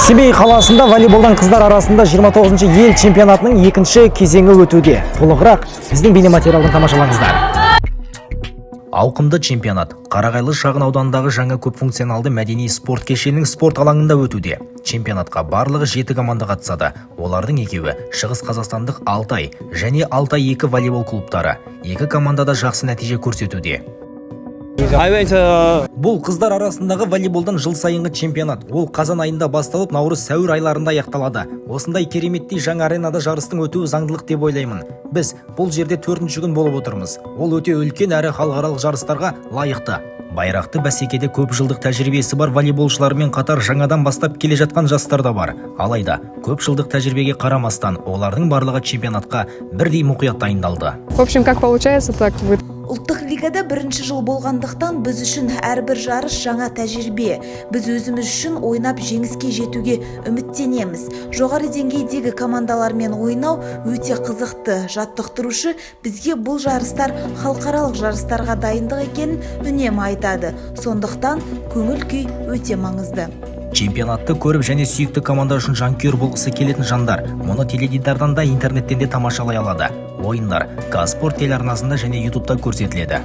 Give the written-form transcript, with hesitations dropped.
Семей қаласында волейболдан қыздар арасында 29-шы ел чемпионатының екінші кезеңі өтуде. Толығырақ біздің бейнематериалды тамашалаңыздар. Ауқымды чемпионат Қарағайлы шағын ауданындағы жаңа көпфункционалды мәдени спорт кешенінің спорт алаңында өтуде. Чемпионатқа барлығы 7 команда қатысады. Олардың екеуі Шығыс Қазақстандық Алтай және Алтай 2 волейбол клубтары. Екі командада жақсы нәтиже көрсетуде. Бұл қыздар арасындағы волейболдан жыл сайынғы чемпионат. Ол қазан айында басталып, наурыз-сәуір айларында аяқталады. Осындай кереметтей жаңа аренада жарыстың өтуі заңдылық деп ойлаймын. Біз бұл жерде 4-ші күн болып отырмыз. Ол өте үлкен әрі халықаралық жарыстарға лайықты. Байрақты бәсекеде көп жылдық тәжірибесі бар волейболшылармен қатар жаңадан бастап келе жатқан жастар да бар. Алайда көп жылдық тәжірибеге қарамастан, олардың барлығы чемпионатқа бірдей мұқият дайындалды. В общем, как получается, так вы... Ұлттық лигада бірінші жыл болғандықтан біз үшін әрбір жарыс жаңа тәжірибе. Біз өзіміз үшін ойнап жеңіске жетуге үміттенеміз. Жоғары деңгейдегі командалармен ойнау өте қызықты. Жаттықтырушы бізге бұл жарыстар халықаралық жарыстарға дайындық екенін үнемі айтады. Сондықтан көңіл күй өте маңызды. Чемпионатты көріп және сүйікті команда үшін жанкүйер болғысы келетін жандар мұны теледидардан да интернеттен де тамашалай алады. Ойындар Казспорт телеарнасында және ютубта көрсетіледі.